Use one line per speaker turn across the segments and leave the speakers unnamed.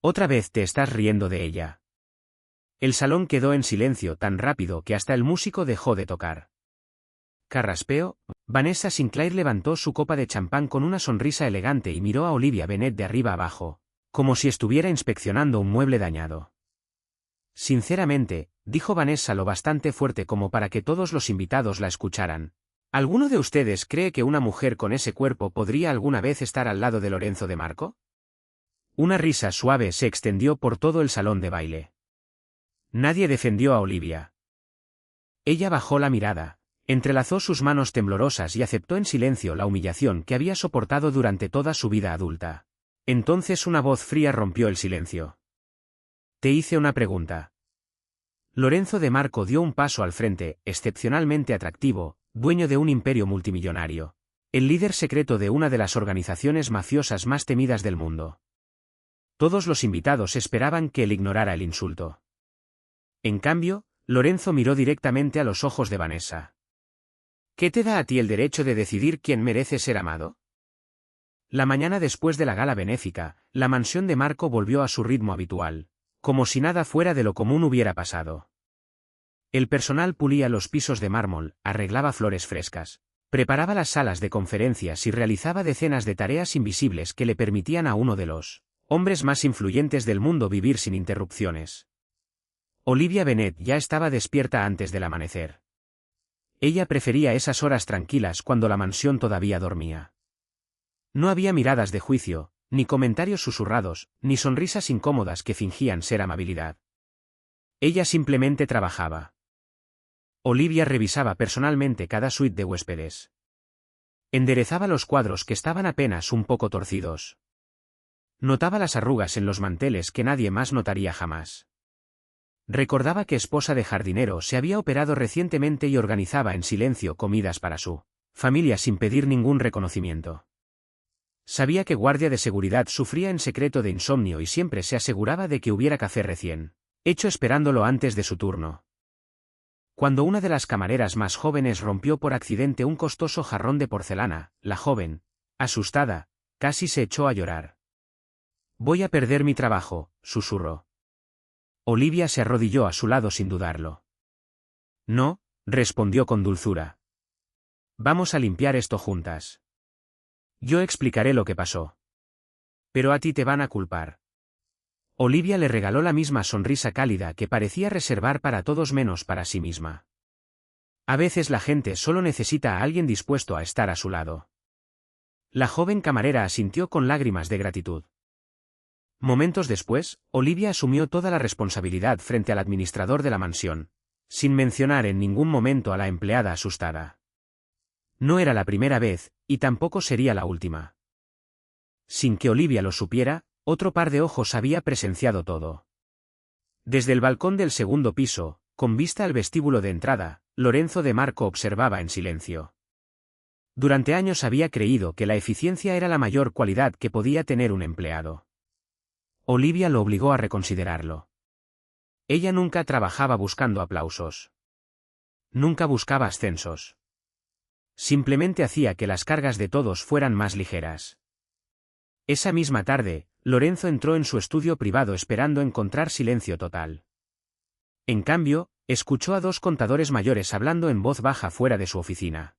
Otra vez te estás riendo de ella. El salón quedó en silencio tan rápido que hasta el músico dejó de tocar. Carraspeo. Vanessa Sinclair levantó su copa de champán con una sonrisa elegante y miró a Olivia Bennet de arriba abajo, como si estuviera inspeccionando un mueble dañado. Sinceramente, dijo Vanessa lo bastante fuerte como para que todos los invitados la escucharan. ¿Alguno de ustedes cree que una mujer con ese cuerpo podría alguna vez estar al lado de Lorenzo de Marco? Una risa suave se extendió por todo el salón de baile. Nadie defendió a Olivia. Ella bajó la mirada, entrelazó sus manos temblorosas y aceptó en silencio la humillación que había soportado durante toda su vida adulta. Entonces una voz fría rompió el silencio. Te hice una pregunta. Lorenzo de Marco dio un paso al frente, excepcionalmente atractivo, dueño de un imperio multimillonario. El líder secreto de una de las organizaciones mafiosas más temidas del mundo. Todos los invitados esperaban que él ignorara el insulto. En cambio, Lorenzo miró directamente a los ojos de Vanessa. ¿Qué te da a ti el derecho de decidir quién merece ser amado? La mañana después de la gala benéfica, la mansión de Marco volvió a su ritmo habitual, como si nada fuera de lo común hubiera pasado. El personal pulía los pisos de mármol, arreglaba flores frescas, preparaba las salas de conferencias y realizaba decenas de tareas invisibles que le permitían a uno de los hombres más influyentes del mundo vivir sin interrupciones. Olivia Bennet ya estaba despierta antes del amanecer. Ella prefería esas horas tranquilas cuando la mansión todavía dormía. No había miradas de juicio, ni comentarios susurrados, ni sonrisas incómodas que fingían ser amabilidad. Ella simplemente trabajaba. Olivia revisaba personalmente cada suite de huéspedes. Enderezaba los cuadros que estaban apenas un poco torcidos. Notaba las arrugas en los manteles que nadie más notaría jamás. Recordaba que esposa de jardinero se había operado recientemente y organizaba en silencio comidas para su familia sin pedir ningún reconocimiento. Sabía que guardia de seguridad sufría en secreto de insomnio y siempre se aseguraba de que hubiera café recién hecho esperándolo antes de su turno. Cuando una de las camareras más jóvenes rompió por accidente un costoso jarrón de porcelana, la joven, asustada, casi se echó a llorar. «Voy a perder mi trabajo», susurró. Olivia se arrodilló a su lado sin dudarlo. «No», respondió con dulzura. «Vamos a limpiar esto juntas. Yo explicaré lo que pasó. Pero a ti te van a culpar». Olivia le regaló la misma sonrisa cálida que parecía reservar para todos menos para sí misma. A veces la gente solo necesita a alguien dispuesto a estar a su lado. La joven camarera asintió con lágrimas de gratitud. Momentos después, Olivia asumió toda la responsabilidad frente al administrador de la mansión, sin mencionar en ningún momento a la empleada asustada. No era la primera vez, y tampoco sería la última. Sin que Olivia lo supiera, otro par de ojos había presenciado todo. Desde el balcón del segundo piso, con vista al vestíbulo de entrada, Lorenzo de Marco observaba en silencio. Durante años había creído que la eficiencia era la mayor cualidad que podía tener un empleado. Olivia lo obligó a reconsiderarlo. Ella nunca trabajaba buscando aplausos. Nunca buscaba ascensos. Simplemente hacía que las cargas de todos fueran más ligeras. Esa misma tarde, Lorenzo entró en su estudio privado esperando encontrar silencio total. En cambio, escuchó a dos contadores mayores hablando en voz baja fuera de su oficina.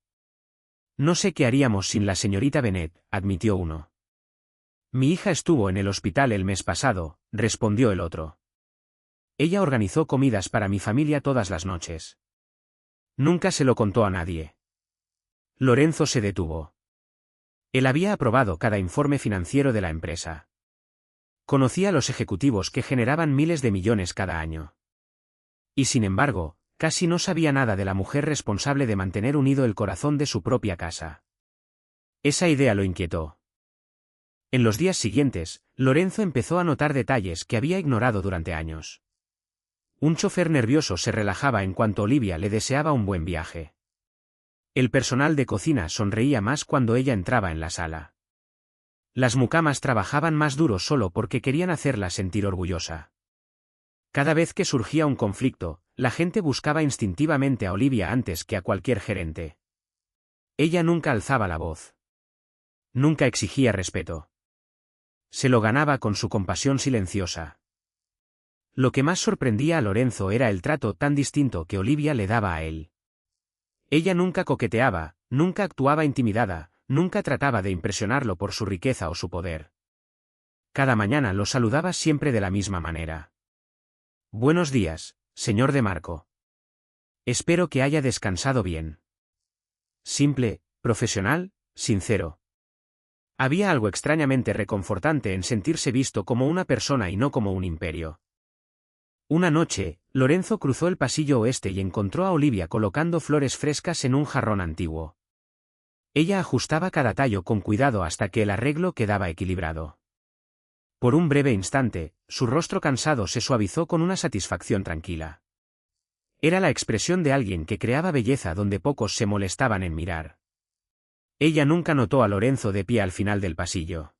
«No sé qué haríamos sin la señorita Bennet», admitió uno. «Mi hija estuvo en el hospital el mes pasado», respondió el otro. «Ella organizó comidas para mi familia todas las noches. Nunca se lo contó a nadie». Lorenzo se detuvo. Él había aprobado cada informe financiero de la empresa. Conocía a los ejecutivos que generaban miles de millones cada año. Y sin embargo, casi no sabía nada de la mujer responsable de mantener unido el corazón de su propia casa. Esa idea lo inquietó. En los días siguientes, Lorenzo empezó a notar detalles que había ignorado durante años. Un chofer nervioso se relajaba en cuanto Olivia le deseaba un buen viaje. El personal de cocina sonreía más cuando ella entraba en la sala. Las mucamas trabajaban más duro solo porque querían hacerla sentir orgullosa. Cada vez que surgía un conflicto, la gente buscaba instintivamente a Olivia antes que a cualquier gerente. Ella nunca alzaba la voz. Nunca exigía respeto. Se lo ganaba con su compasión silenciosa. Lo que más sorprendía a Lorenzo era el trato tan distinto que Olivia le daba a él. Ella nunca coqueteaba, nunca actuaba intimidada, nunca trataba de impresionarlo por su riqueza o su poder. Cada mañana lo saludaba siempre de la misma manera. Buenos días, señor de Marco. Espero que haya descansado bien. Simple, profesional, sincero. Había algo extrañamente reconfortante en sentirse visto como una persona y no como un imperio. Una noche, Lorenzo cruzó el pasillo oeste y encontró a Olivia colocando flores frescas en un jarrón antiguo. Ella ajustaba cada tallo con cuidado hasta que el arreglo quedaba equilibrado. Por un breve instante, su rostro cansado se suavizó con una satisfacción tranquila. Era la expresión de alguien que creaba belleza donde pocos se molestaban en mirar. Ella nunca notó a Lorenzo de pie al final del pasillo.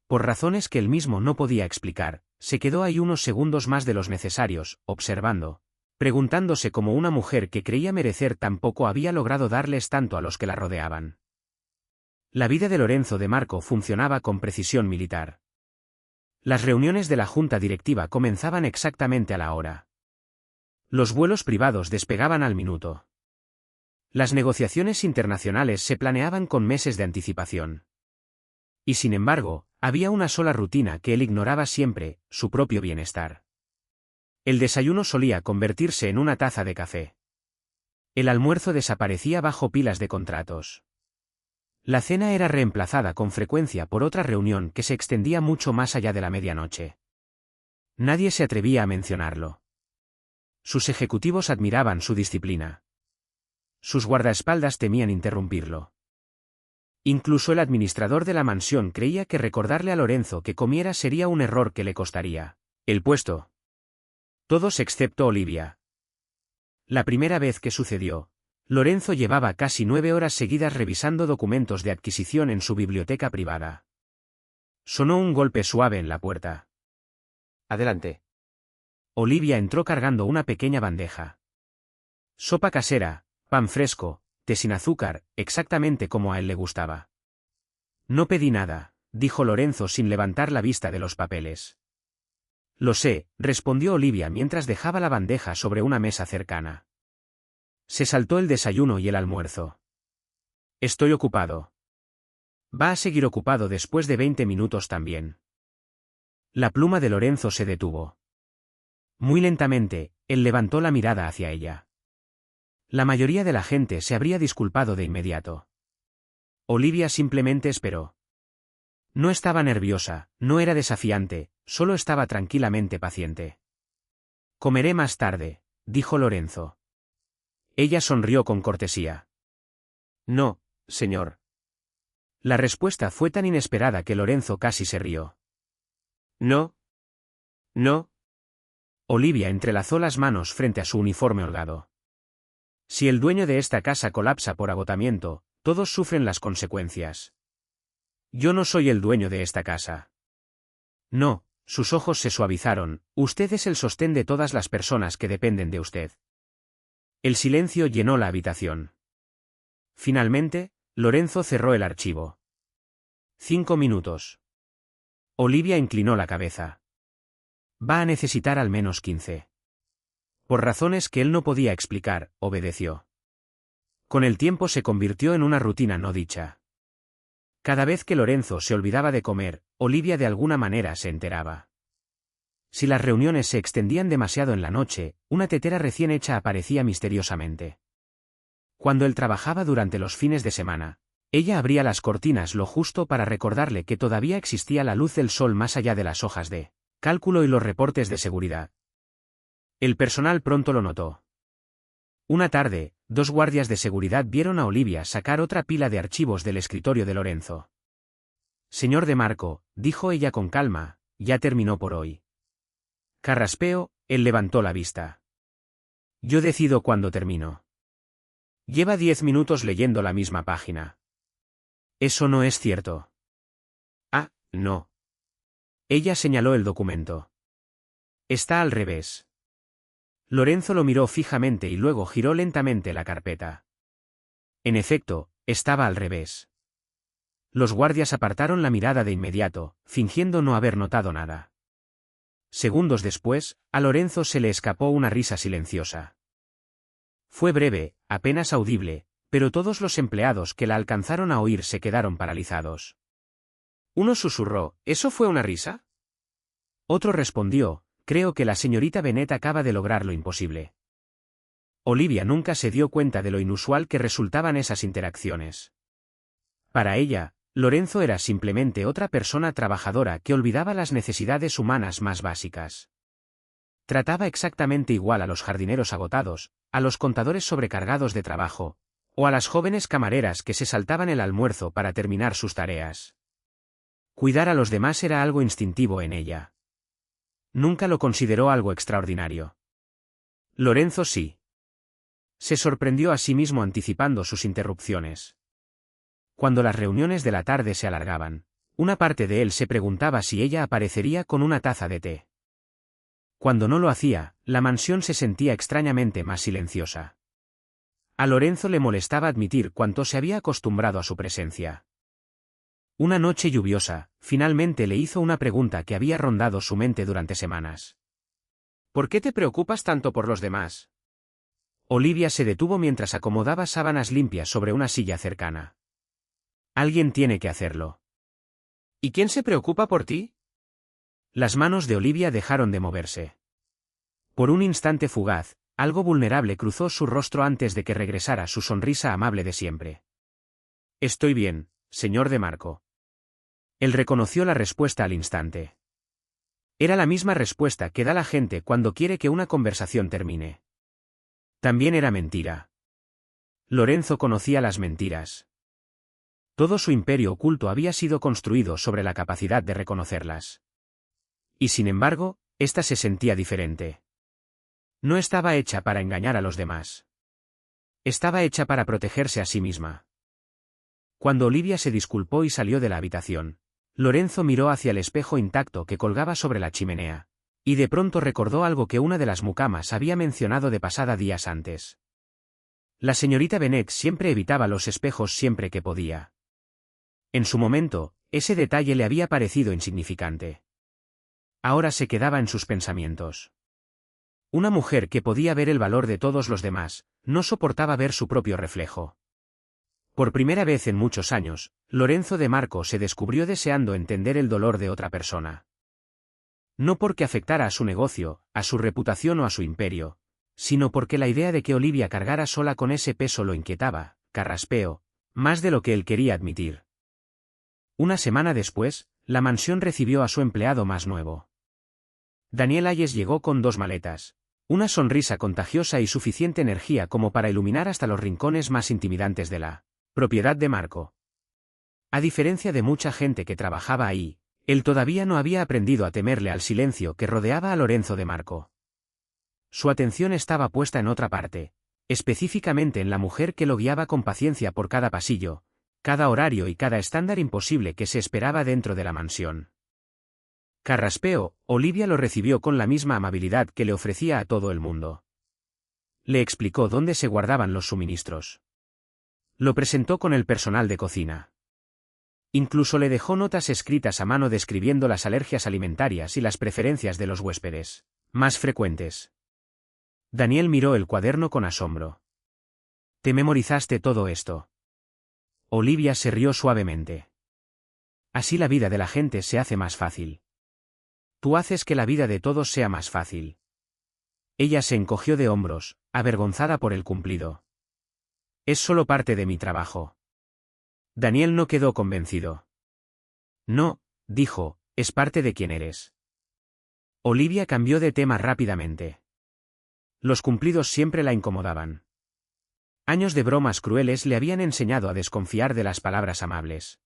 Por razones que él mismo no podía explicar, se quedó ahí unos segundos más de los necesarios, observando, preguntándose cómo una mujer que creía merecer tan poco había logrado darles tanto a los que la rodeaban. La vida de Lorenzo de Marco funcionaba con precisión militar. Las reuniones de la junta directiva comenzaban exactamente a la hora. Los vuelos privados despegaban al minuto. Las negociaciones internacionales se planeaban con meses de anticipación. Y sin embargo, había una sola rutina que él ignoraba siempre, su propio bienestar. El desayuno solía convertirse en una taza de café. El almuerzo desaparecía bajo pilas de contratos. La cena era reemplazada con frecuencia por otra reunión que se extendía mucho más allá de la medianoche. Nadie se atrevía a mencionarlo. Sus ejecutivos admiraban su disciplina. Sus guardaespaldas temían interrumpirlo. Incluso el administrador de la mansión creía que recordarle a Lorenzo que comiera sería un error que le costaría el puesto. Todos excepto Olivia. La primera vez que sucedió, Lorenzo llevaba casi 9 horas seguidas revisando documentos de adquisición en su biblioteca privada. Sonó un golpe suave en la puerta.
Adelante.
Olivia entró cargando una pequeña bandeja. Sopa casera, pan fresco, té sin azúcar, exactamente como a él le gustaba. No pedí nada, dijo Lorenzo sin levantar la vista de los papeles. Lo sé, respondió Olivia mientras dejaba la bandeja sobre una mesa cercana. Se saltó el desayuno y el almuerzo. Estoy ocupado. Va a seguir ocupado después de 20 minutos también. La pluma de Lorenzo se detuvo. Muy lentamente, él levantó la mirada hacia ella. La mayoría de la gente se habría disculpado de inmediato. Olivia simplemente esperó. No estaba nerviosa, no era desafiante, solo estaba tranquilamente paciente. Comeré más tarde, dijo Lorenzo. Ella sonrió con cortesía. No, señor. La respuesta fue tan inesperada que Lorenzo casi se rió. No. No. Olivia entrelazó las manos frente a su uniforme holgado. Si el dueño de esta casa colapsa por agotamiento, todos sufren las consecuencias. Yo no soy el dueño de esta casa. No, sus ojos se suavizaron, usted es el sostén de todas las personas que dependen de usted. El silencio llenó la habitación. Finalmente, Lorenzo cerró el archivo. 5 minutos. Olivia inclinó la cabeza. Va a necesitar al menos 15. Por razones que él no podía explicar, obedeció. Con el tiempo se convirtió en una rutina no dicha. Cada vez que Lorenzo se olvidaba de comer, Olivia de alguna manera se enteraba. Si las reuniones se extendían demasiado en la noche, una tetera recién hecha aparecía misteriosamente. Cuando él trabajaba durante los fines de semana, ella abría las cortinas lo justo para recordarle que todavía existía la luz del sol más allá de las hojas de cálculo y los reportes de seguridad. El personal pronto lo notó. Una tarde, 2 guardias de seguridad vieron a Olivia sacar otra pila de archivos del escritorio de Lorenzo. Señor de Marco, dijo ella con calma, ya terminó por hoy. Carraspeo, él levantó la vista. Yo decido cuándo termino. Lleva 10 minutos leyendo la misma página. Eso no es cierto. Ah, no. Ella señaló el documento. Está al revés. Lorenzo lo miró fijamente y luego giró lentamente la carpeta. En efecto, estaba al revés. Los guardias apartaron la mirada de inmediato, fingiendo no haber notado nada. Segundos después, a Lorenzo se le escapó una risa silenciosa. Fue breve, apenas audible, pero todos los empleados que la alcanzaron a oír se quedaron paralizados. Uno susurró, ¿eso fue una risa? Otro respondió, creo que la señorita Bennet acaba de lograr lo imposible. Olivia nunca se dio cuenta de lo inusual que resultaban esas interacciones. Para ella, Lorenzo era simplemente otra persona trabajadora que olvidaba las necesidades humanas más básicas. Trataba exactamente igual a los jardineros agotados, a los contadores sobrecargados de trabajo, o a las jóvenes camareras que se saltaban el almuerzo para terminar sus tareas. Cuidar a los demás era algo instintivo en ella. Nunca lo consideró algo extraordinario. Lorenzo sí. Se sorprendió a sí mismo anticipando sus interrupciones. Cuando las reuniones de la tarde se alargaban, una parte de él se preguntaba si ella aparecería con una taza de té. Cuando no lo hacía, la mansión se sentía extrañamente más silenciosa. A Lorenzo le molestaba admitir cuánto se había acostumbrado a su presencia. Una noche lluviosa, finalmente le hizo una pregunta que había rondado su mente durante semanas. ¿Por qué te preocupas tanto por los demás? Olivia se detuvo mientras acomodaba sábanas limpias sobre una silla cercana. Alguien tiene que hacerlo. ¿Y quién se preocupa por ti? Las manos de Olivia dejaron de moverse. Por un instante fugaz, algo vulnerable cruzó su rostro antes de que regresara su sonrisa amable de siempre. Estoy bien, señor de Marco. Él reconoció la respuesta al instante. Era la misma respuesta que da la gente cuando quiere que una conversación termine. También era mentira. Lorenzo conocía las mentiras. Todo su imperio oculto había sido construido sobre la capacidad de reconocerlas. Y sin embargo, ésta se sentía diferente. No estaba hecha para engañar a los demás. Estaba hecha para protegerse a sí misma. Cuando Olivia se disculpó y salió de la habitación, Lorenzo miró hacia el espejo intacto que colgaba sobre la chimenea, y de pronto recordó algo que una de las mucamas había mencionado de pasada días antes. La señorita Bennet siempre evitaba los espejos siempre que podía. En su momento, ese detalle le había parecido insignificante. Ahora se quedaba en sus pensamientos. Una mujer que podía ver el valor de todos los demás, no soportaba ver su propio reflejo. Por primera vez en muchos años, Lorenzo de Marco se descubrió deseando entender el dolor de otra persona. No porque afectara a su negocio, a su reputación o a su imperio, sino porque la idea de que Olivia cargara sola con ese peso lo inquietaba, carraspeo, más de lo que él quería admitir. Una semana después, la mansión recibió a su empleado más nuevo. Daniel Hayes llegó con 2 maletas, una sonrisa contagiosa y suficiente energía como para iluminar hasta los rincones más intimidantes de la propiedad de Marco. A diferencia de mucha gente que trabajaba ahí, él todavía no había aprendido a temerle al silencio que rodeaba a Lorenzo de Marco. Su atención estaba puesta en otra parte, específicamente en la mujer que lo guiaba con paciencia por cada pasillo, cada horario y cada estándar imposible que se esperaba dentro de la mansión. Carraspeo, Olivia lo recibió con la misma amabilidad que le ofrecía a todo el mundo. Le explicó dónde se guardaban los suministros. Lo presentó con el personal de cocina. Incluso le dejó notas escritas a mano describiendo las alergias alimentarias y las preferencias de los huéspedes más frecuentes. Daniel miró el cuaderno con asombro. ¿Te memorizaste todo esto? Olivia se rió suavemente. Así la vida de la gente se hace más fácil. Tú haces que la vida de todos sea más fácil. Ella se encogió de hombros, avergonzada por el cumplido. Es solo parte de mi trabajo. Daniel no quedó convencido. No, dijo, es parte de quién eres. Olivia cambió de tema rápidamente. Los cumplidos siempre la incomodaban. Años de bromas crueles le habían enseñado a desconfiar de las palabras amables.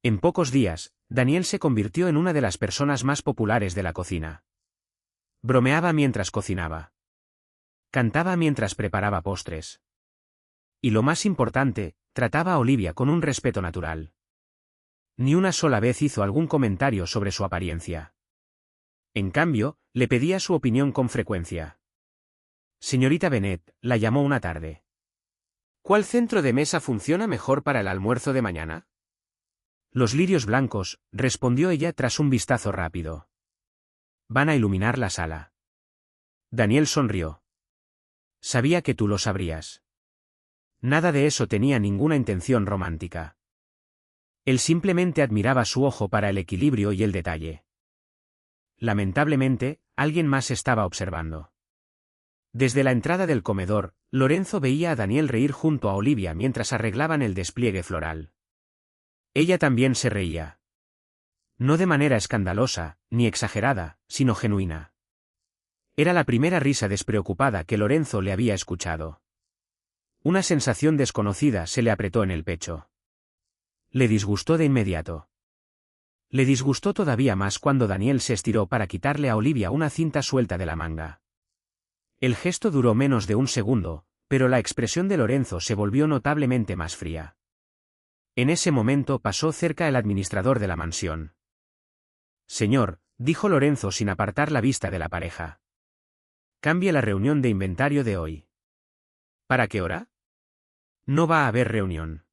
En pocos días, Daniel se convirtió en una de las personas más populares de la cocina. Bromeaba mientras cocinaba. Cantaba mientras preparaba postres. Y lo más importante, trataba a Olivia con un respeto natural. Ni una sola vez hizo algún comentario sobre su apariencia. En cambio, le pedía su opinión con frecuencia. Señorita Bennet, la llamó una tarde. ¿Cuál centro de mesa funciona mejor para el almuerzo de mañana? Los lirios blancos, respondió ella tras un vistazo rápido. Van a iluminar la sala. Daniel sonrió. Sabía que tú lo sabrías. Nada de eso tenía ninguna intención romántica. Él simplemente admiraba su ojo para el equilibrio y el detalle. Lamentablemente, alguien más estaba observando. Desde la entrada del comedor, Lorenzo veía a Daniel reír junto a Olivia mientras arreglaban el despliegue floral. Ella también se reía. No de manera escandalosa, ni exagerada, sino genuina. Era la primera risa despreocupada que Lorenzo le había escuchado. Una sensación desconocida se le apretó en el pecho. Le disgustó de inmediato. Le disgustó todavía más cuando Daniel se estiró para quitarle a Olivia una cinta suelta de la manga. El gesto duró menos de un segundo, pero la expresión de Lorenzo se volvió notablemente más fría. En ese momento pasó cerca el administrador de la mansión. Señor, dijo Lorenzo sin apartar la vista de la pareja. Cambie la reunión de inventario de hoy. ¿Para qué hora? No va a haber reunión.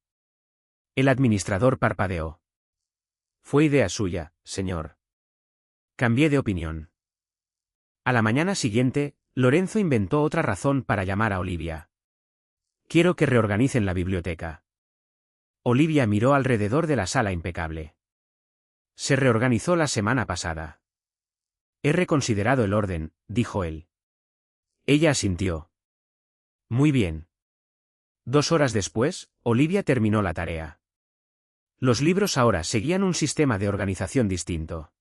El administrador parpadeó. Fue idea suya, señor. Cambié de opinión. A la mañana siguiente, Lorenzo inventó otra razón para llamar a Olivia. Quiero que reorganicen la biblioteca. Olivia miró alrededor de la sala impecable. Se reorganizó la semana pasada. He reconsiderado el orden, dijo él. Ella asintió. Muy bien. 2 horas después, Olivia terminó la tarea. Los libros ahora seguían un sistema de organización distinto.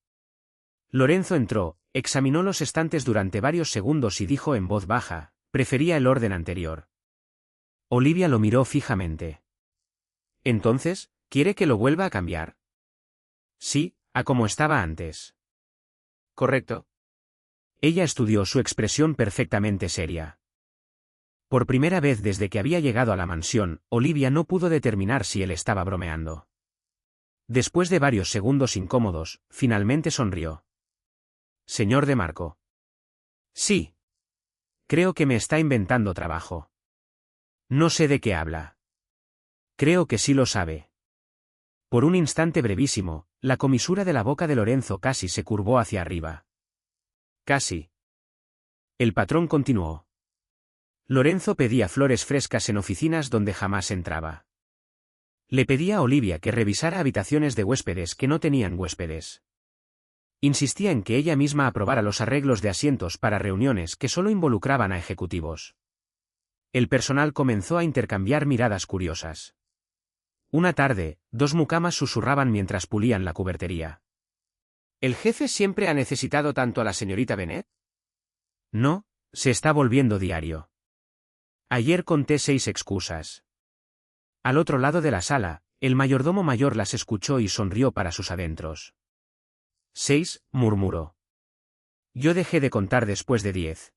Lorenzo entró, examinó los estantes durante varios segundos y dijo en voz baja, prefería el orden anterior. Olivia lo miró fijamente. Entonces, ¿quiere que lo vuelva a cambiar? Sí, a como estaba antes. Correcto. Ella estudió su expresión perfectamente seria. Por primera vez desde que había llegado a la mansión, Olivia no pudo determinar si él estaba bromeando. Después de varios segundos incómodos, finalmente sonrió. Señor de Marco. Sí. Creo que me está inventando trabajo. No sé de qué habla. Creo que sí lo sabe. Por un instante brevísimo, la comisura de la boca de Lorenzo casi se curvó hacia arriba. Casi. El patrón continuó. Lorenzo pedía flores frescas en oficinas donde jamás entraba. Le pedía a Olivia que revisara habitaciones de huéspedes que no tenían huéspedes. Insistía en que ella misma aprobara los arreglos de asientos para reuniones que solo involucraban a ejecutivos. El personal comenzó a intercambiar miradas curiosas. Una tarde, 2 mucamas susurraban mientras pulían la cubertería. ¿El jefe siempre ha necesitado tanto a la señorita Bennet? No, se está volviendo diario. Ayer conté 6 excusas. Al otro lado de la sala, el mayordomo mayor las escuchó y sonrió para sus adentros. 6, murmuró. Yo dejé de contar después de 10.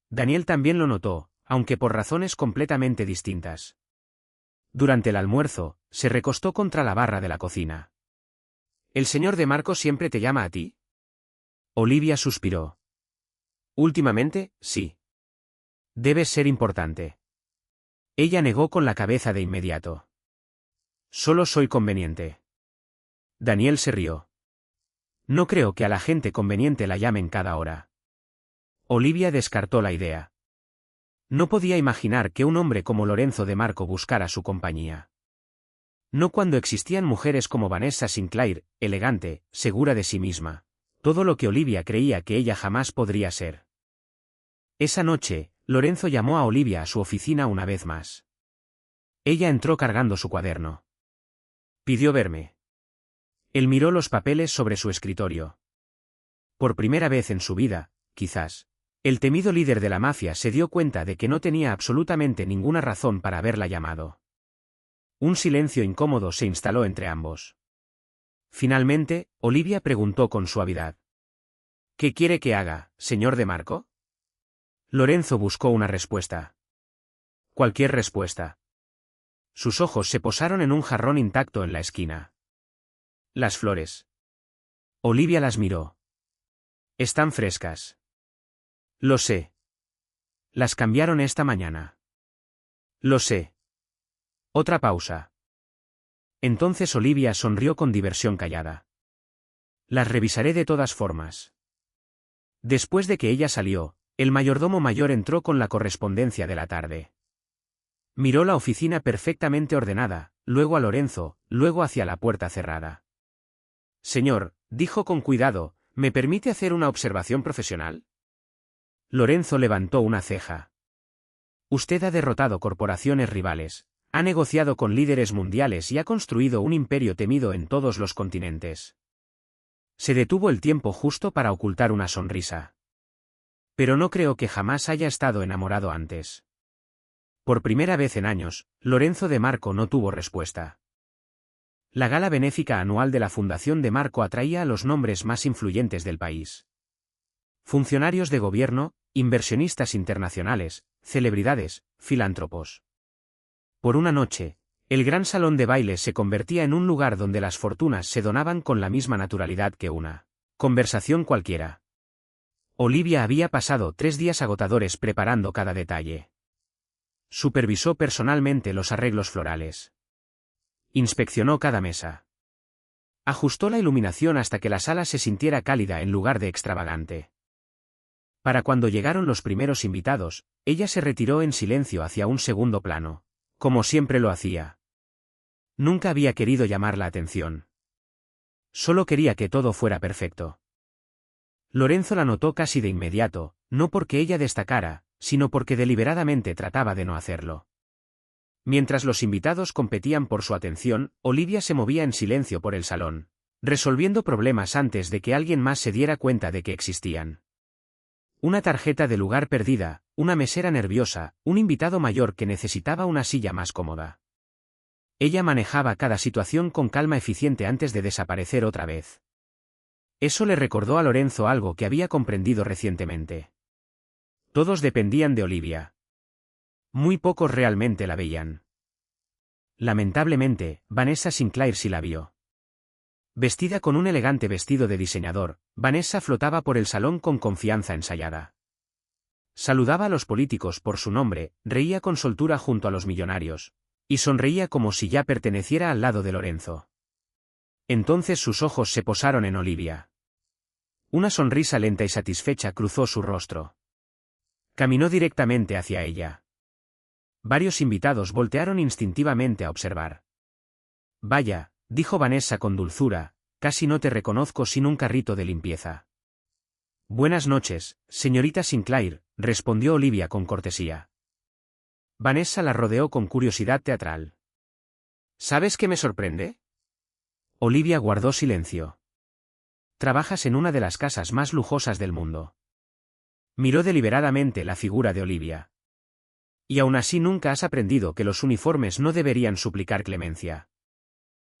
Daniel también lo notó, aunque por razones completamente distintas. Durante el almuerzo, se recostó contra la barra de la cocina. ¿El señor de Marco siempre te llama a ti? Olivia suspiró. Últimamente, sí. Debes ser importante. Ella negó con la cabeza de inmediato. Solo soy conveniente. Daniel se rió. No creo que a la gente conveniente la llamen cada hora. Olivia descartó la idea. No podía imaginar que un hombre como Lorenzo de Marco buscara su compañía. No cuando existían mujeres como Vanessa Sinclair, elegante, segura de sí misma. Todo lo que Olivia creía que ella jamás podría ser. Esa noche, Lorenzo llamó a Olivia a su oficina una vez más. Ella entró cargando su cuaderno. Pidió verme. Él miró los papeles sobre su escritorio. Por primera vez en su vida, quizás, el temido líder de la mafia se dio cuenta de que no tenía absolutamente ninguna razón para haberla llamado. Un silencio incómodo se instaló entre ambos. Finalmente, Olivia preguntó con suavidad. ¿Qué quiere que haga, señor de Marco? Lorenzo buscó una respuesta. Cualquier respuesta. Sus ojos se posaron en un jarrón intacto en la esquina. Las flores. Olivia las miró. Están frescas. Lo sé. Las cambiaron esta mañana. Lo sé. Otra pausa. Entonces Olivia sonrió con diversión callada. Las revisaré de todas formas. Después de que ella salió, el mayordomo mayor entró con la correspondencia de la tarde. Miró la oficina perfectamente ordenada, luego a Lorenzo, luego hacia la puerta cerrada. Señor, dijo con cuidado, ¿me permite hacer una observación profesional? Lorenzo levantó una ceja. Usted ha derrotado corporaciones rivales, ha negociado con líderes mundiales y ha construido un imperio temido en todos los continentes. Se detuvo el tiempo justo para ocultar una sonrisa. Pero no creo que jamás haya estado enamorado antes. Por primera vez en años, Lorenzo de Marco no tuvo respuesta. La gala benéfica anual de la Fundación de Marco atraía a los nombres más influyentes del país. Funcionarios de gobierno, inversionistas internacionales, celebridades, filántropos. Por una noche, el gran salón de baile se convertía en un lugar donde las fortunas se donaban con la misma naturalidad que una conversación cualquiera. Olivia había pasado 3 días agotadores preparando cada detalle. Supervisó personalmente los arreglos florales. Inspeccionó cada mesa. Ajustó la iluminación hasta que la sala se sintiera cálida en lugar de extravagante. Para cuando llegaron los primeros invitados, ella se retiró en silencio hacia un segundo plano, como siempre lo hacía. Nunca había querido llamar la atención. Solo quería que todo fuera perfecto. Lorenzo la notó casi de inmediato, no porque ella destacara, sino porque deliberadamente trataba de no hacerlo. Mientras los invitados competían por su atención, Olivia se movía en silencio por el salón, resolviendo problemas antes de que alguien más se diera cuenta de que existían. Una tarjeta de lugar perdida, una mesera nerviosa, un invitado mayor que necesitaba una silla más cómoda. Ella manejaba cada situación con calma eficiente antes de desaparecer otra vez. Eso le recordó a Lorenzo algo que había comprendido recientemente. Todos dependían de Olivia. Muy pocos realmente la veían. Lamentablemente, Vanessa Sinclair sí la vio. Vestida con un elegante vestido de diseñador, Vanessa flotaba por el salón con confianza ensayada. Saludaba a los políticos por su nombre, reía con soltura junto a los millonarios, y sonreía como si ya perteneciera al lado de Lorenzo. Entonces sus ojos se posaron en Olivia. Una sonrisa lenta y satisfecha cruzó su rostro. Caminó directamente hacia ella. Varios invitados voltearon instintivamente a observar. Vaya, dijo Vanessa con dulzura, casi no te reconozco sin un carrito de limpieza. Buenas noches, señorita Sinclair, respondió Olivia con cortesía. Vanessa la rodeó con curiosidad teatral. ¿Sabes qué me sorprende? Olivia guardó silencio. Trabajas en una de las casas más lujosas del mundo. Miró deliberadamente la figura de Olivia. Y aún así nunca has aprendido que los uniformes no deberían suplicar clemencia.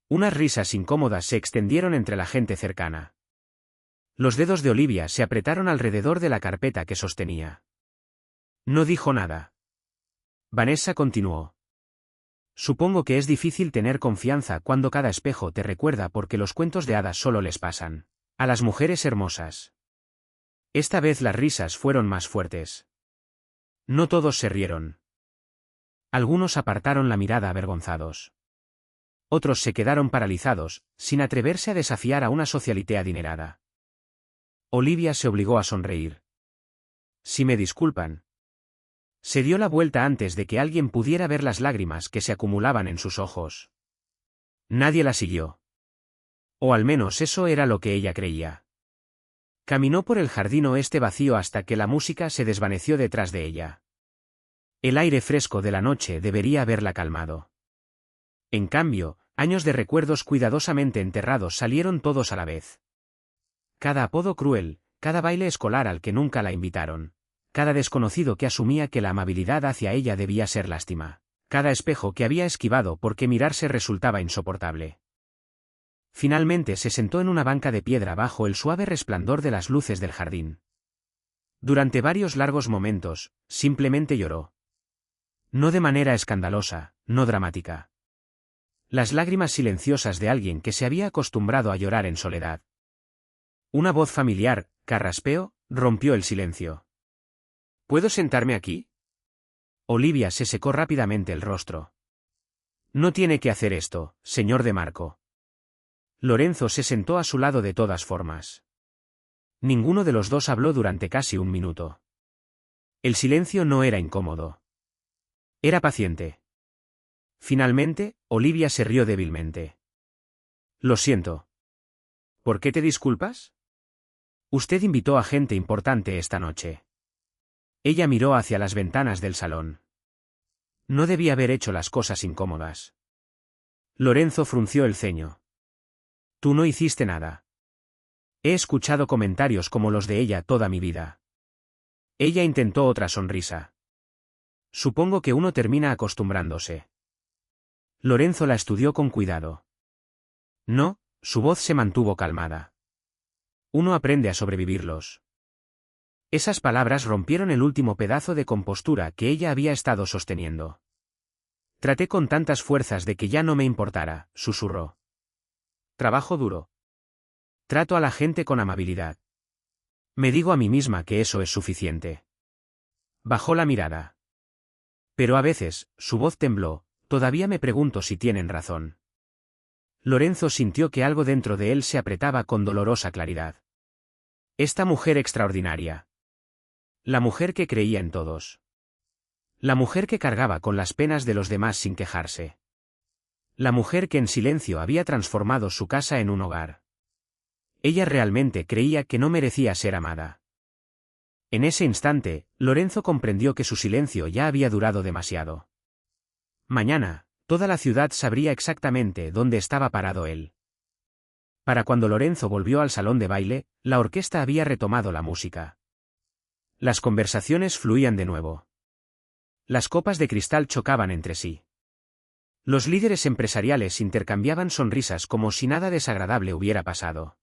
Unas risas incómodas se extendieron entre la gente cercana. Los dedos de Olivia se apretaron alrededor de la carpeta que sostenía. No dijo nada. Vanessa continuó. Supongo que es difícil tener confianza cuando cada espejo te recuerda porque los cuentos de hadas solo les pasan a las mujeres hermosas. Esta vez las risas fueron más fuertes. No todos se rieron. Algunos apartaron la mirada avergonzados. Otros se quedaron paralizados, sin atreverse a desafiar a una socialité adinerada. Olivia se obligó a sonreír. Si me disculpan. Se dio la vuelta antes de que alguien pudiera ver las lágrimas que se acumulaban en sus ojos. Nadie la siguió. O al menos eso era lo que ella creía. Caminó por el jardín oeste vacío hasta que la música se desvaneció detrás de ella. El aire fresco de la noche debería haberla calmado. En cambio, años de recuerdos cuidadosamente enterrados salieron todos a la vez. Cada apodo cruel, cada baile escolar al que nunca la invitaron, cada desconocido que asumía que la amabilidad hacia ella debía ser lástima, cada espejo que había esquivado porque mirarse resultaba insoportable. Finalmente se sentó en una banca de piedra bajo el suave resplandor de las luces del jardín. Durante varios largos momentos, simplemente lloró. No de manera escandalosa, no dramática. Las lágrimas silenciosas de alguien que se había acostumbrado a llorar en soledad. Una voz familiar, carraspeo, rompió el silencio. ¿Puedo sentarme aquí? Olivia se secó rápidamente el rostro. No tiene que hacer esto, señor de Marco. Lorenzo se sentó a su lado de todas formas. Ninguno de los dos habló durante casi un minuto. El silencio no era incómodo. Era paciente. Finalmente, Olivia se rió débilmente. Lo siento. ¿Por qué te disculpas? Usted invitó a gente importante esta noche. Ella miró hacia las ventanas del salón. No debía haber hecho las cosas incómodas. Lorenzo frunció el ceño. Tú no hiciste nada. He escuchado comentarios como los de ella toda mi vida. Ella intentó otra sonrisa. Supongo que uno termina acostumbrándose. Lorenzo la estudió con cuidado. No, su voz se mantuvo calmada. Uno aprende a sobrevivirlos. Esas palabras rompieron el último pedazo de compostura que ella había estado sosteniendo. Traté con tantas fuerzas de que ya no me importara, susurró. Trabajo duro. Trato a la gente con amabilidad. Me digo a mí misma que eso es suficiente. Bajó la mirada. Pero a veces, su voz tembló, todavía me pregunto si tienen razón. Lorenzo sintió que algo dentro de él se apretaba con dolorosa claridad. Esta mujer extraordinaria. La mujer que creía en todos. La mujer que cargaba con las penas de los demás sin quejarse. La mujer que en silencio había transformado su casa en un hogar. Ella realmente creía que no merecía ser amada. En ese instante, Lorenzo comprendió que su silencio ya había durado demasiado. Mañana, toda la ciudad sabría exactamente dónde estaba parado él. Para cuando Lorenzo volvió al salón de baile, la orquesta había retomado la música. Las conversaciones fluían de nuevo. Las copas de cristal chocaban entre sí. Los líderes empresariales intercambiaban sonrisas como si nada desagradable hubiera pasado.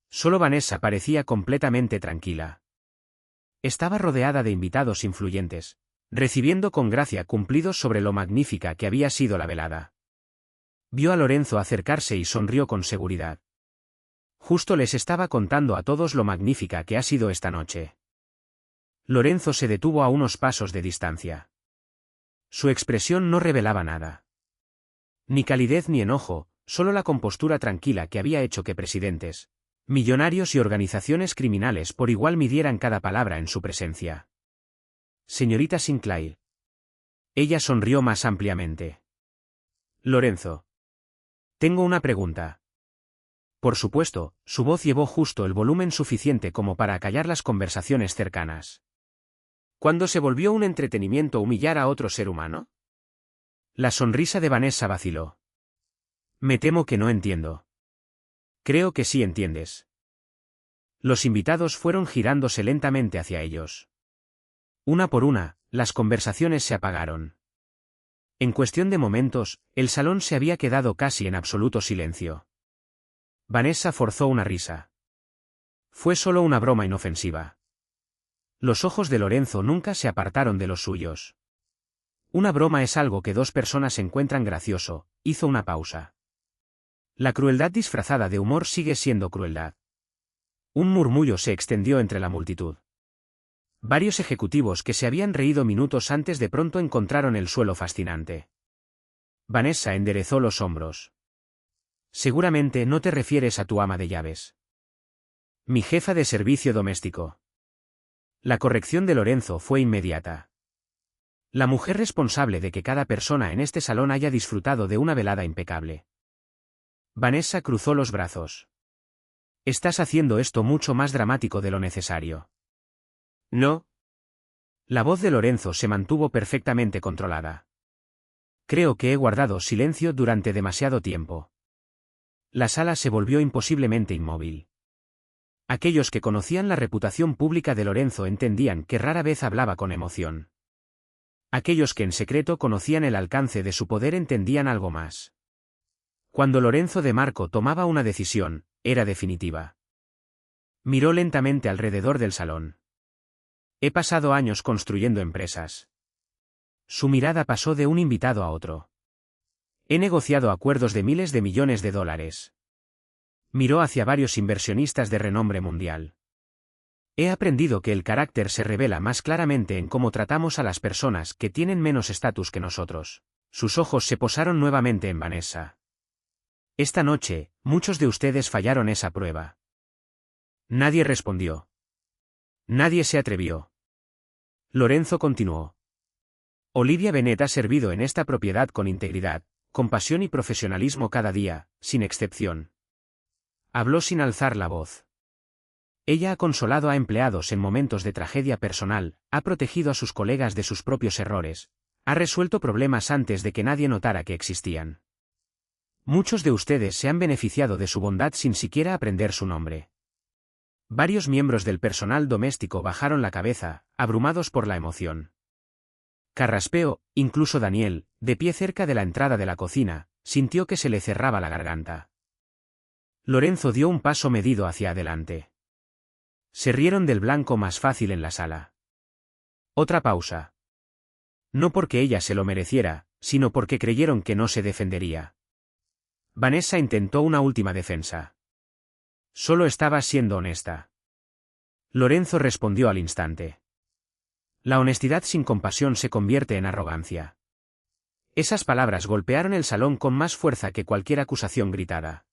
Solo Vanessa parecía completamente tranquila. Estaba rodeada de invitados influyentes, recibiendo con gracia cumplidos sobre lo magnífica que había sido la velada. Vio a Lorenzo acercarse y sonrió con seguridad. Justo les estaba contando a todos lo magnífica que ha sido esta noche. Lorenzo se detuvo a unos pasos de distancia. Su expresión no revelaba nada. Ni calidez ni enojo, solo la compostura tranquila que había hecho que presidentes, millonarios y organizaciones criminales por igual midieran cada palabra en su presencia. Señorita Sinclair. Ella sonrió más ampliamente. Lorenzo. Tengo una pregunta. Por supuesto, su voz llevó justo el volumen suficiente como para acallar las conversaciones cercanas. ¿Cuándo se volvió un entretenimiento humillar a otro ser humano? La sonrisa de Vanessa vaciló. Me temo que no entiendo. Creo que sí entiendes. Los invitados fueron girándose lentamente hacia ellos. Una por una, las conversaciones se apagaron. En cuestión de momentos, el salón se había quedado casi en absoluto silencio. Vanessa forzó una risa. Fue solo una broma inofensiva. Los ojos de Lorenzo nunca se apartaron de los suyos. Una broma es algo que dos personas encuentran gracioso, hizo una pausa. La crueldad disfrazada de humor sigue siendo crueldad. Un murmullo se extendió entre la multitud. Varios ejecutivos que se habían reído minutos antes de pronto encontraron el suelo fascinante. Vanessa enderezó los hombros. Seguramente no te refieres a tu ama de llaves. Mi jefa de servicio doméstico. La corrección de Lorenzo fue inmediata. La mujer responsable de que cada persona en este salón haya disfrutado de una velada impecable. Vanessa cruzó los brazos. Estás haciendo esto mucho más dramático de lo necesario. No. La voz de Lorenzo se mantuvo perfectamente controlada. Creo que he guardado silencio durante demasiado tiempo. La sala se volvió imposiblemente inmóvil. Aquellos que conocían la reputación pública de Lorenzo entendían que rara vez hablaba con emoción. Aquellos que en secreto conocían el alcance de su poder entendían algo más. Cuando Lorenzo de Marco tomaba una decisión, era definitiva. Miró lentamente alrededor del salón. He pasado años construyendo empresas. Su mirada pasó de un invitado a otro. He negociado acuerdos de miles de millones de dólares. Miró hacia varios inversionistas de renombre mundial. He aprendido que el carácter se revela más claramente en cómo tratamos a las personas que tienen menos estatus que nosotros. Sus ojos se posaron nuevamente en Vanessa. Esta noche, muchos de ustedes fallaron esa prueba. Nadie respondió. Nadie se atrevió. Lorenzo continuó. Olivia Bennet ha servido en esta propiedad con integridad, compasión y profesionalismo cada día, sin excepción. Habló sin alzar la voz. Ella ha consolado a empleados en momentos de tragedia personal, ha protegido a sus colegas de sus propios errores, ha resuelto problemas antes de que nadie notara que existían. Muchos de ustedes se han beneficiado de su bondad sin siquiera aprender su nombre. Varios miembros del personal doméstico bajaron la cabeza, abrumados por la emoción. Carraspeo, incluso Daniel, de pie cerca de la entrada de la cocina, sintió que se le cerraba la garganta. Lorenzo dio un paso medido hacia adelante. Se rieron del blanco más fácil en la sala. Otra pausa. No porque ella se lo mereciera, sino porque creyeron que no se defendería. Vanessa intentó una última defensa. Solo estaba siendo honesta. Lorenzo respondió al instante. La honestidad sin compasión se convierte en arrogancia. Esas palabras golpearon el salón con más fuerza que cualquier acusación gritada.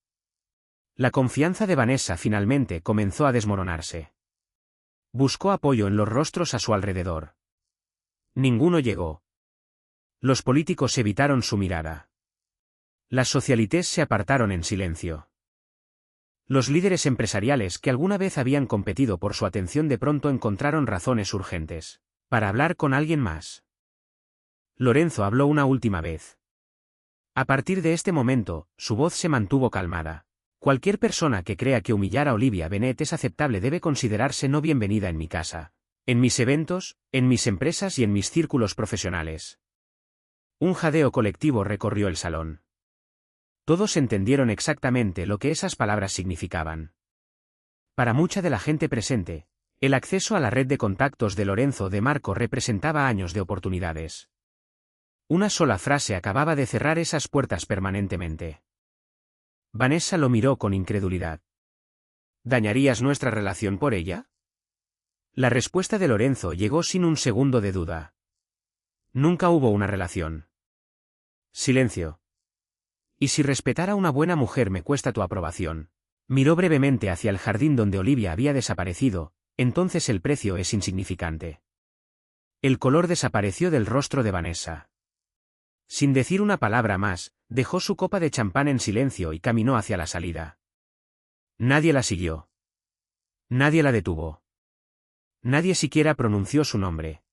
La confianza de Vanessa finalmente comenzó a desmoronarse. Buscó apoyo en los rostros a su alrededor. Ninguno llegó. Los políticos evitaron su mirada. Las socialites se apartaron en silencio. Los líderes empresariales que alguna vez habían competido por su atención de pronto encontraron razones urgentes para hablar con alguien más. Lorenzo habló una última vez. A partir de este momento, su voz se mantuvo calmada. Cualquier persona que crea que humillar a Olivia Bennet es aceptable debe considerarse no bienvenida en mi casa, en mis eventos, en mis empresas y en mis círculos profesionales. Un jadeo colectivo recorrió el salón. Todos entendieron exactamente lo que esas palabras significaban. Para mucha de la gente presente, el acceso a la red de contactos de Lorenzo de Marco representaba años de oportunidades. Una sola frase acababa de cerrar esas puertas permanentemente. Vanessa lo miró con incredulidad. ¿Dañarías nuestra relación por ella? La respuesta de Lorenzo llegó sin un segundo de duda. Nunca hubo una relación. Silencio. ¿Y si respetar a una buena mujer me cuesta tu aprobación? Miró brevemente hacia el jardín donde Olivia había desaparecido, entonces el precio es insignificante. El color desapareció del rostro de Vanessa. Sin decir una palabra más, dejó su copa de champán en silencio y caminó hacia la salida. Nadie la siguió. Nadie la detuvo. Nadie siquiera pronunció su nombre.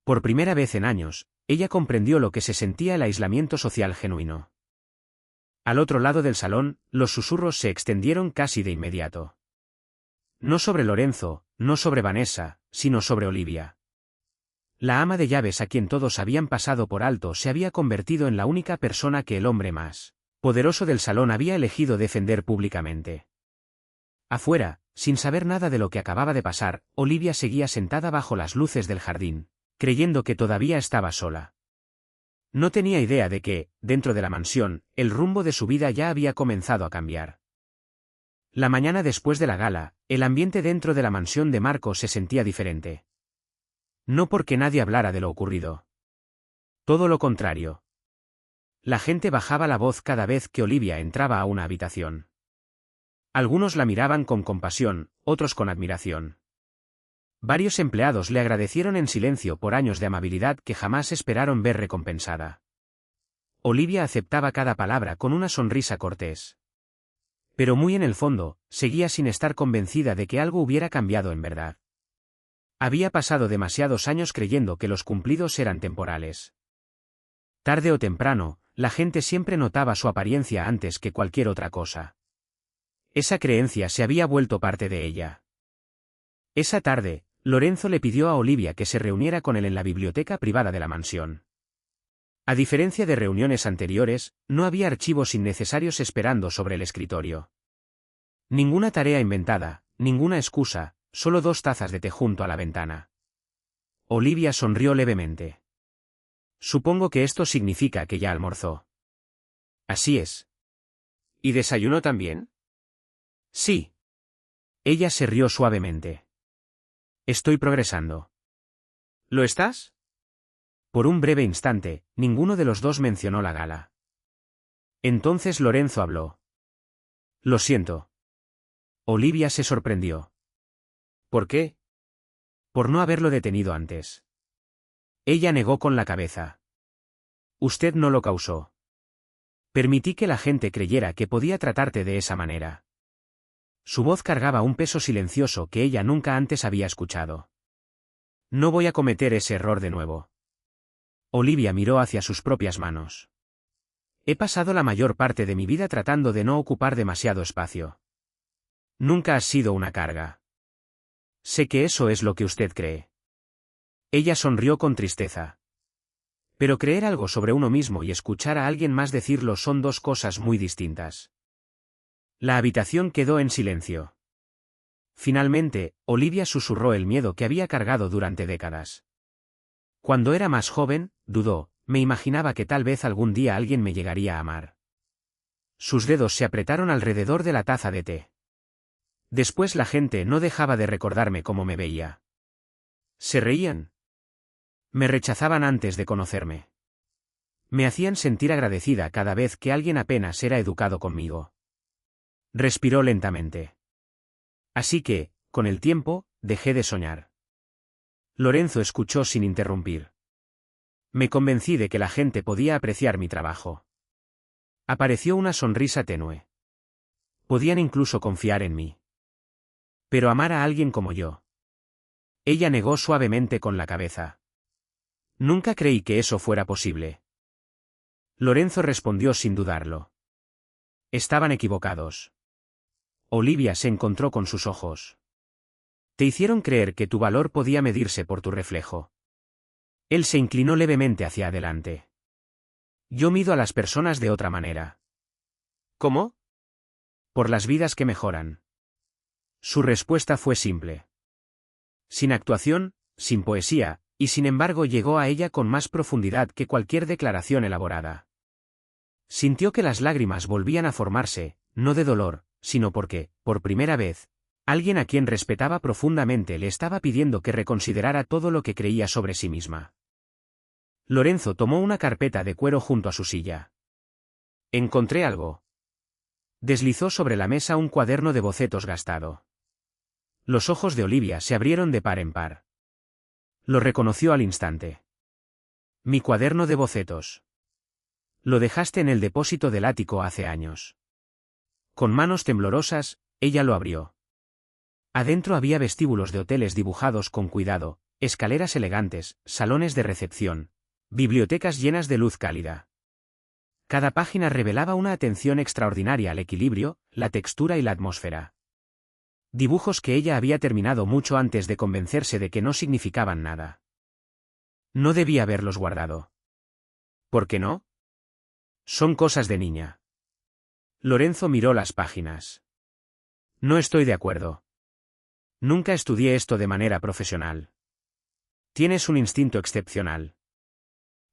Por primera vez en años, ella comprendió lo que se sentía el aislamiento social genuino. Al otro lado del salón, los susurros se extendieron casi de inmediato. No sobre Lorenzo, no sobre Vanessa, sino sobre Olivia. La ama de llaves a quien todos habían pasado por alto se había convertido en la única persona que el hombre más poderoso del salón había elegido defender públicamente. Afuera, sin saber nada de lo que acababa de pasar, Olivia seguía sentada bajo las luces del jardín, creyendo que todavía estaba sola. No tenía idea de que, dentro de la mansión, el rumbo de su vida ya había comenzado a cambiar. La mañana después de la gala, el ambiente dentro de la mansión de Marco se sentía diferente. No porque nadie hablara de lo ocurrido. Todo lo contrario. La gente bajaba la voz cada vez que Olivia entraba a una habitación. Algunos la miraban con compasión, otros con admiración. Varios empleados le agradecieron en silencio por años de amabilidad que jamás esperaron ver recompensada. Olivia aceptaba cada palabra con una sonrisa cortés. Pero muy en el fondo, seguía sin estar convencida de que algo hubiera cambiado en verdad. Había pasado demasiados años creyendo que los cumplidos eran temporales. Tarde o temprano, la gente siempre notaba su apariencia antes que cualquier otra cosa. Esa creencia se había vuelto parte de ella. Esa tarde, Lorenzo le pidió a Olivia que se reuniera con él en la biblioteca privada de la mansión. A diferencia de reuniones anteriores, no había archivos innecesarios esperando sobre el escritorio. Ninguna tarea inventada, ninguna excusa, solo 2 tazas de té junto a la ventana. Olivia sonrió levemente. Supongo que esto significa que ya almorzó. Así es. ¿Y desayunó también? Sí. Ella se rió suavemente. Estoy progresando. ¿Lo estás? Por un breve instante, ninguno de los dos mencionó la gala. Entonces Lorenzo habló. Lo siento. Olivia se sorprendió.
¿Por qué?
Por no haberlo detenido antes. Ella negó con la cabeza. Usted no lo causó. Permití que la gente creyera que podía tratarte de esa manera. Su voz cargaba un peso silencioso que ella nunca antes había escuchado. No voy a cometer ese error de nuevo. Olivia miró hacia sus propias manos. He pasado la mayor parte de mi vida tratando de no ocupar demasiado espacio. Nunca has sido una carga. Sé que eso es lo que usted cree. Ella sonrió con tristeza. Pero creer algo sobre uno mismo y escuchar a alguien más decirlo son dos cosas muy distintas. La habitación quedó en silencio. Finalmente, Olivia susurró el miedo que había cargado durante décadas. Cuando era más joven, dudó, me imaginaba que tal vez algún día alguien me llegaría a amar. Sus dedos se apretaron alrededor de la taza de té. Después la gente no dejaba de recordarme cómo me veía. Se reían. Me rechazaban antes de conocerme. Me hacían sentir agradecida cada vez que alguien apenas era educado conmigo. Respiró lentamente. Así que, con el tiempo, dejé de soñar. Lorenzo escuchó sin interrumpir. Me convencí de que la gente podía apreciar mi trabajo. Apareció una sonrisa tenue. Podían incluso confiar en mí. Pero amar a alguien como yo. Ella negó suavemente con la cabeza. Nunca creí que eso fuera posible. Lorenzo respondió sin dudarlo. Estaban equivocados. Olivia se encontró con sus ojos. Te hicieron creer que tu valor podía medirse por tu reflejo. Él se inclinó levemente hacia adelante. Yo mido a las personas de otra manera.
¿Cómo?
Por las vidas que mejoran. Su respuesta fue simple. Sin actuación, sin poesía, y sin embargo llegó a ella con más profundidad que cualquier declaración elaborada. Sintió que las lágrimas volvían a formarse, no de dolor, sino porque, por primera vez, alguien a quien respetaba profundamente le estaba pidiendo que reconsiderara todo lo que creía sobre sí misma. Lorenzo tomó una carpeta de cuero junto a su silla. Encontré algo. Deslizó sobre la mesa un cuaderno de bocetos gastado. Los ojos de Olivia se abrieron de par en par. Lo reconoció al instante. Mi cuaderno de bocetos. Lo dejaste en el depósito del ático hace años. Con manos temblorosas, ella lo abrió. Adentro había vestíbulos de hoteles dibujados con cuidado, escaleras elegantes, salones de recepción, bibliotecas llenas de luz cálida. Cada página revelaba una atención extraordinaria al equilibrio, la textura y la atmósfera. Dibujos que ella había terminado mucho antes de convencerse de que no significaban nada. No debía haberlos guardado. ¿Por qué no? Son cosas de niña. Lorenzo miró las páginas. No estoy de acuerdo. Nunca estudié esto de manera profesional. Tienes un instinto excepcional.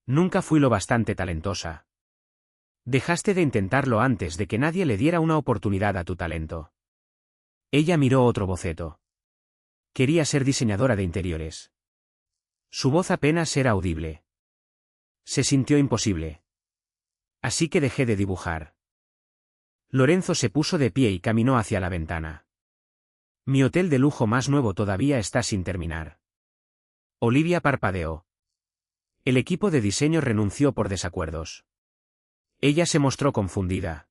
Nunca fui lo bastante talentosa. Dejaste de intentarlo antes de que nadie le diera una oportunidad a tu talento. Ella miró otro boceto. Quería ser diseñadora de interiores. Su voz apenas era audible. Se sintió imposible. Así que dejé de dibujar. Lorenzo se puso de pie y caminó hacia la ventana. Mi hotel de lujo más nuevo todavía está sin terminar. Olivia parpadeó. El equipo de diseño renunció por desacuerdos. Ella se mostró confundida.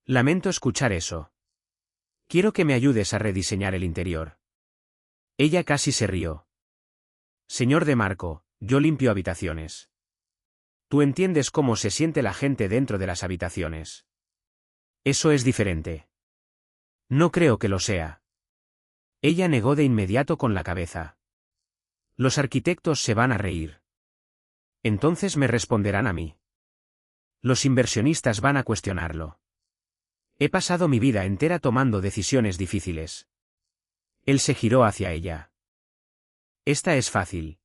Lamento escuchar eso. Quiero que me ayudes a rediseñar el interior. Ella casi se rió. Señor De Marco, yo limpio habitaciones. Tú entiendes cómo se siente la gente dentro de las habitaciones. Eso es diferente. No creo que lo sea. Ella negó de inmediato con la cabeza. Los arquitectos se van a reír. Entonces me responderán a mí. Los inversionistas van a cuestionarlo. He pasado mi vida entera tomando decisiones difíciles. Él se giró hacia ella. Esta es fácil.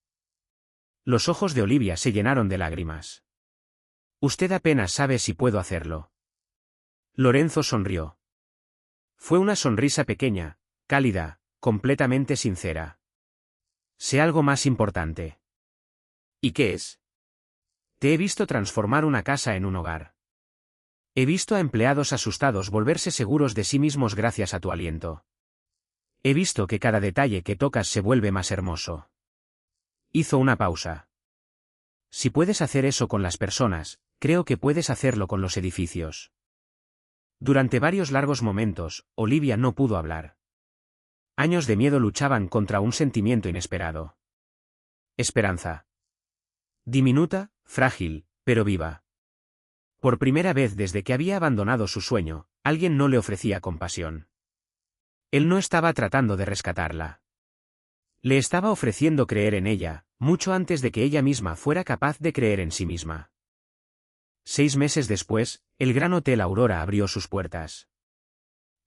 Los ojos de Olivia se llenaron de lágrimas. Usted apenas sabe si puedo hacerlo. Lorenzo sonrió. Fue una sonrisa pequeña, cálida, completamente sincera. Sé algo más importante.
¿Y qué es?
Te he visto transformar una casa en un hogar. He visto a empleados asustados volverse seguros de sí mismos gracias a tu aliento. He visto que cada detalle que tocas se vuelve más hermoso. Hizo una pausa. Si puedes hacer eso con las personas, creo que puedes hacerlo con los edificios. Durante varios largos momentos, Olivia no pudo hablar. Años de miedo luchaban contra un sentimiento inesperado. Esperanza. Diminuta, frágil, pero viva. Por primera vez desde que había abandonado su sueño, alguien no le ofrecía compasión. Él no estaba tratando de rescatarla. Le estaba ofreciendo creer en ella, mucho antes de que ella misma fuera capaz de creer en sí misma. 6 meses después, el Gran Hotel Aurora abrió sus puertas.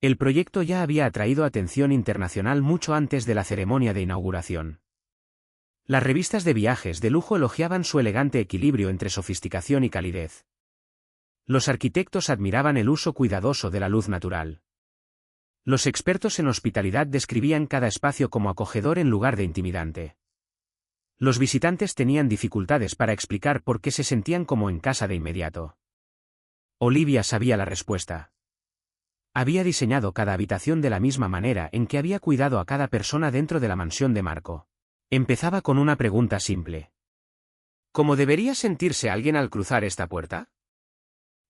El proyecto ya había atraído atención internacional mucho antes de la ceremonia de inauguración. Las revistas de viajes de lujo elogiaban su elegante equilibrio entre sofisticación y calidez. Los arquitectos admiraban el uso cuidadoso de la luz natural. Los expertos en hospitalidad describían cada espacio como acogedor en lugar de intimidante. Los visitantes tenían dificultades para explicar por qué se sentían como en casa de inmediato. Olivia sabía la respuesta. Había diseñado cada habitación de la misma manera en que había cuidado a cada persona dentro de la mansión de Marco. Empezaba con una pregunta simple.
¿Cómo debería sentirse alguien al cruzar esta puerta?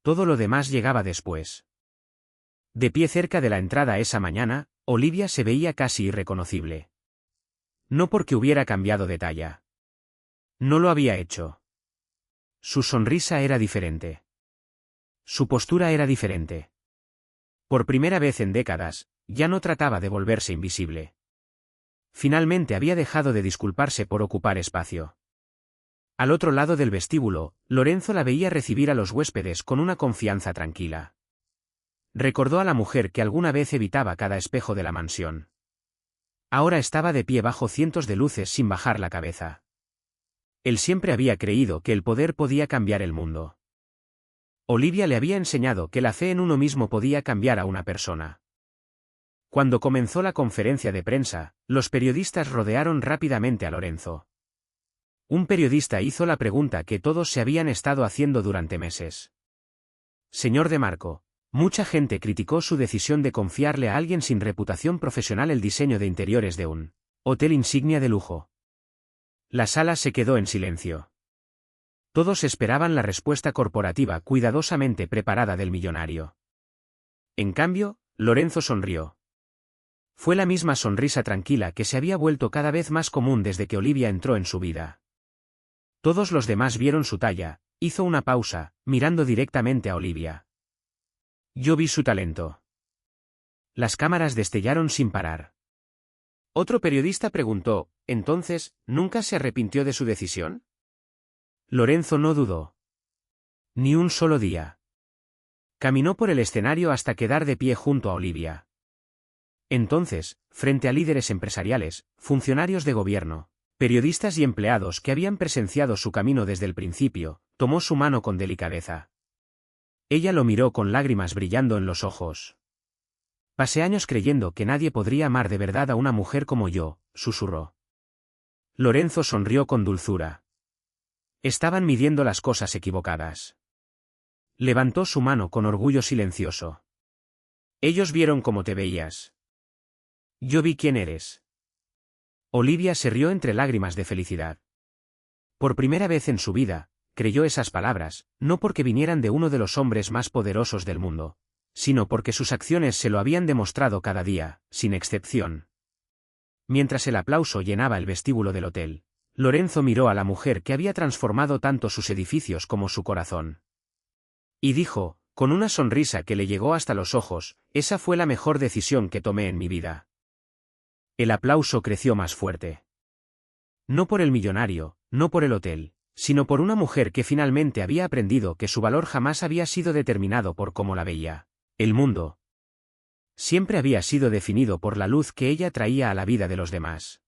Todo lo demás llegaba después. De pie cerca de la entrada esa mañana, Olivia se veía casi irreconocible. No porque hubiera cambiado de talla. No lo había hecho. Su sonrisa era diferente. Su postura era diferente. Por primera vez en décadas, ya no trataba de volverse invisible. Finalmente había dejado de disculparse por ocupar espacio. Al otro lado del vestíbulo, Lorenzo la veía recibir a los huéspedes con una confianza tranquila. Recordó a la mujer que alguna vez evitaba cada espejo de la mansión. Ahora estaba de pie bajo cientos de luces sin bajar la cabeza. Él siempre había creído que el poder podía cambiar el mundo. Olivia le había enseñado que la fe en uno mismo podía cambiar a una persona. Cuando comenzó la conferencia de prensa, los periodistas rodearon rápidamente a Lorenzo. Un periodista hizo la pregunta que todos se habían estado haciendo durante meses. Señor De Marco, mucha gente criticó su decisión de confiarle a alguien sin reputación profesional el diseño de interiores de un hotel insignia de lujo. La sala se quedó en silencio. Todos esperaban la respuesta corporativa cuidadosamente preparada del millonario. En cambio, Lorenzo sonrió. Fue la misma sonrisa tranquila que se había vuelto cada vez más común desde que Olivia entró en su vida. Todos los demás vieron su talla. Hizo una pausa, mirando directamente a Olivia. Yo vi su talento. Las cámaras destellaron sin parar.
Otro periodista preguntó, ¿entonces, nunca se arrepintió de su decisión?
Lorenzo no dudó. Ni un solo día. Caminó por el escenario hasta quedar de pie junto a Olivia. Entonces, frente a líderes empresariales, funcionarios de gobierno, periodistas y empleados que habían presenciado su camino desde el principio, tomó su mano con delicadeza. Ella lo miró con lágrimas brillando en los ojos. Pasé años creyendo que nadie podría amar de verdad a una mujer como yo, susurró. Lorenzo sonrió con dulzura. Estaban midiendo las cosas equivocadas. Levantó su mano con orgullo silencioso. Ellos vieron cómo te veías. Yo vi quién eres. Olivia se rió entre lágrimas de felicidad. Por primera vez en su vida, creyó esas palabras, no porque vinieran de uno de los hombres más poderosos del mundo, sino porque sus acciones se lo habían demostrado cada día, sin excepción. Mientras el aplauso llenaba el vestíbulo del hotel, Lorenzo miró a la mujer que había transformado tanto sus edificios como su corazón. Y dijo, con una sonrisa que le llegó hasta los ojos, esa fue la mejor decisión que tomé en mi vida. El aplauso creció más fuerte. No por el millonario, no por el hotel, sino por una mujer que finalmente había aprendido que su valor jamás había sido determinado por cómo la veía. El mundo siempre había sido definido por la luz que ella traía a la vida de los demás.